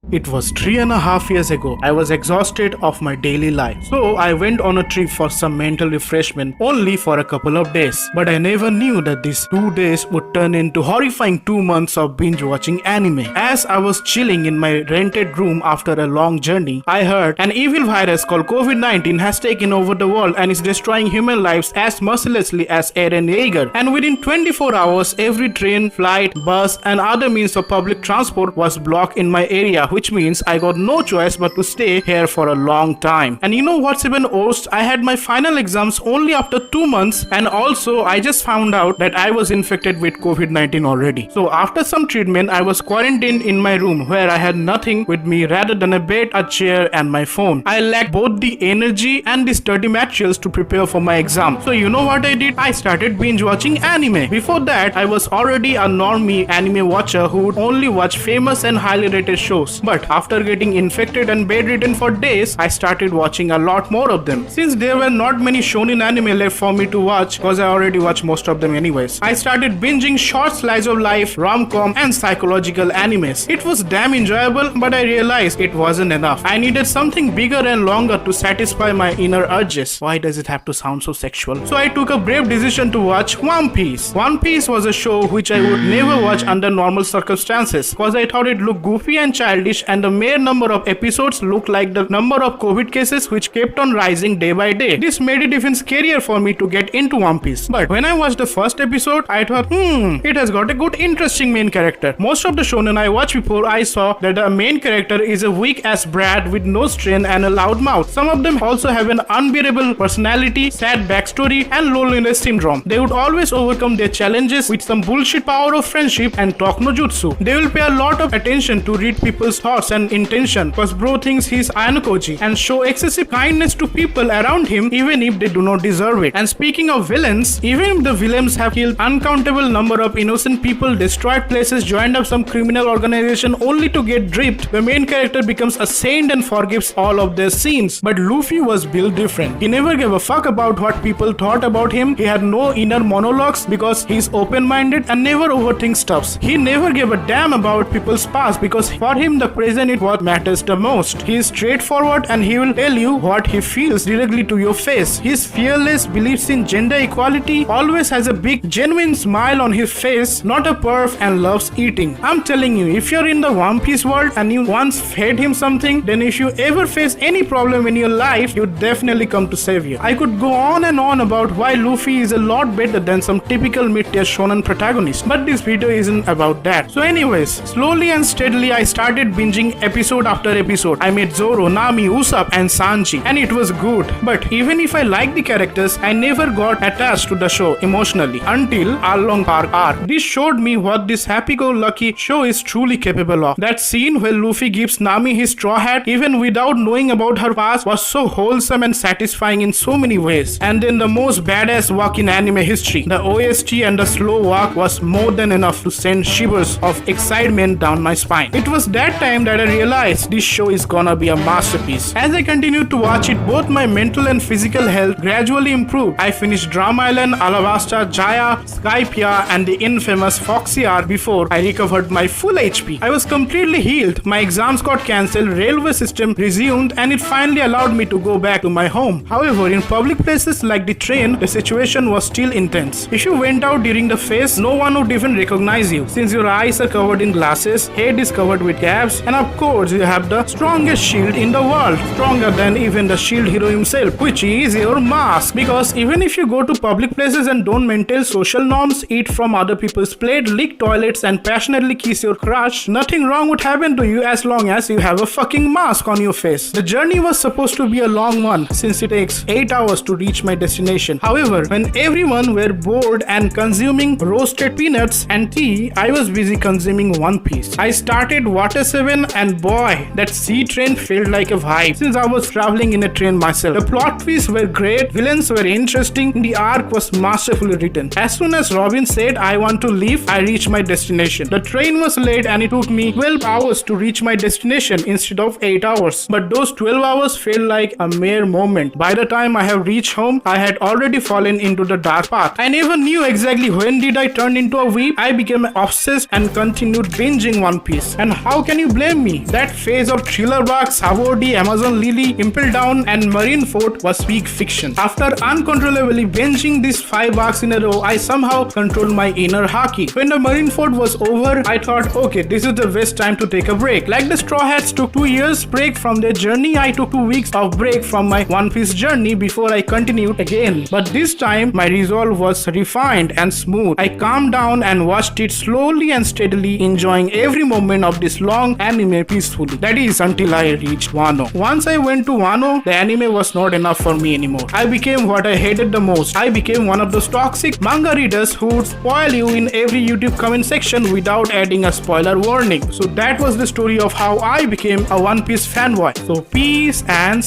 It was 3.5 years ago. I was exhausted of my daily life. So I went on a trip for some mental refreshment only for a couple of days. But I never knew that these 2 days would turn into horrifying 2 months of binge watching anime. As I was chilling in my rented room after a long journey, I heard an evil virus called COVID-19 has taken over the world and is destroying human lives as mercilessly as Eren Yeager. And within 24 hours, every train, flight, bus and other means of public transport was blocked in my area, which means I got no choice but to stay here for a long time. And you know what's even worse? I had my final exams only after 2 months, and also I just found out that I was infected with COVID-19 already. So after some treatment, I was quarantined in my room where I had nothing with me rather than a bed, a chair and my phone. I lacked both the energy and the study materials to prepare for my exam. So you know what I did? I started binge watching anime. Before that, I was already a normie anime watcher who would only watch famous and highly rated shows. But after getting infected and bedridden for days, I started watching a lot more of them. Since there were not many shonen anime left for me to watch, because I already watched most of them anyways, I started binging short slice of life, rom-com and psychological animes. It was damn enjoyable, but I realized it wasn't enough. I needed something bigger and longer to satisfy my inner urges. Why does it have to sound so sexual? So I took a brave decision to watch One Piece. One Piece was a show which I would never watch under normal circumstances, because I thought it looked goofy and childish, and the mere number of episodes looked like the number of COVID cases which kept on rising day by day. This made it even scarier for me to get into One Piece. But when I watched the first episode, I thought, it has got a good interesting main character. Most of the shonen I watched before, I saw that the main character is a weak ass brat with no strength and a loud mouth. Some of them also have an unbearable personality, sad backstory and loneliness syndrome. They would always overcome their challenges with some bullshit power of friendship and talk no jutsu. They will pay a lot of attention to read people's thoughts and intention, because bro thinks he's Ayanokoji, and show excessive kindness to people around him even if they do not deserve it. And speaking of villains, even if the villains have killed uncountable number of innocent people, destroyed places, joined up some criminal organization only to get dripped, the main character becomes a saint and forgives all of their sins. But Luffy was built different. He never gave a fuck about what people thought about him. He had no inner monologues because he's open-minded and never overthinks stuffs. He never gave a damn about people's past because for him the present is what matters the most. He is straightforward and he will tell you what he feels directly to your face. He is fearless, believes in gender equality, always has a big genuine smile on his face, not a perv, and loves eating. I'm telling you, if you're in the One Piece world and you once fed him something, then if you ever face any problem in your life, he would definitely come to save you. I could go on and on about why Luffy is a lot better than some typical mid-tier shonen protagonist, but this video isn't about that. So anyways, slowly and steadily I started binging episode after episode. I met Zoro, Nami, Usopp and Sanji, and it was good. But even if I liked the characters, I never got attached to the show emotionally until Arlong Park arc. This showed me what this happy-go-lucky show is truly capable of. That scene where Luffy gives Nami his straw hat even without knowing about her past was so wholesome and satisfying in so many ways. And then the most badass walk in anime history. The OST and the slow walk was more than enough to send shivers of excitement down my spine. It was that time that I realized this show is gonna be a masterpiece. As I continued to watch it, both my mental and physical health gradually improved. I finished Drama Island, Alabasta, Jaya, Skypiea and the infamous Foxy arc before I recovered my full HP. I was completely healed. My exams got cancelled, railway system resumed, and it finally allowed me to go back to my home. However, in public places like the train, the situation was still intense. If you went out during the phase, no one would even recognize you, since your eyes are covered in glasses, head is covered with caps, and of course you have the strongest shield in the world, stronger than even the shield hero himself, which is your mask. Because even if you go to public places and don't maintain social norms, eat from other people's plate, lick toilets and passionately kiss your crush, nothing wrong would happen to you as long as you have a fucking mask on your face. The journey was supposed to be a long one since it takes 8 hours to reach my destination. However, when everyone were bored and consuming roasted peanuts and tea, I was busy consuming One Piece. I started Water 7 and boy, that sea train felt like a vibe since I was traveling in a train myself. The plot twists were great, villains were interesting, the arc was masterfully written. As soon as Robin said I want to leave, I reached my destination. The train was late and it took me 12 hours to reach my destination instead of 8 hours. But those 12 hours felt like a mere moment. By the time I have reached home, I had already fallen into the dark path. I never knew exactly when did I turn into a weep. I became obsessed and continued binging One Piece. And how can you blame me. That phase of Thriller Bark, Savardi, Amazon Lily, Impel Down, and Marineford was peak fiction. After uncontrollably binging these 5 arcs in a row, I somehow controlled my inner haki. When the Marineford was over, I thought, okay, this is the best time to take a break. Like the Straw Hats took 2 years break from their journey, I took 2 weeks of break from my One Piece journey before I continued again. But this time, my resolve was refined and smooth. I calmed down and watched it slowly and steadily, enjoying every moment of this long anime peacefully. That is until I reached Wano. Once I went to Wano, the anime was not enough for me anymore. I became what I hated the most. I became one of those toxic manga readers who would spoil you in every YouTube comment section without adding a spoiler warning. So that was the story of how I became a One Piece fanboy. So peace and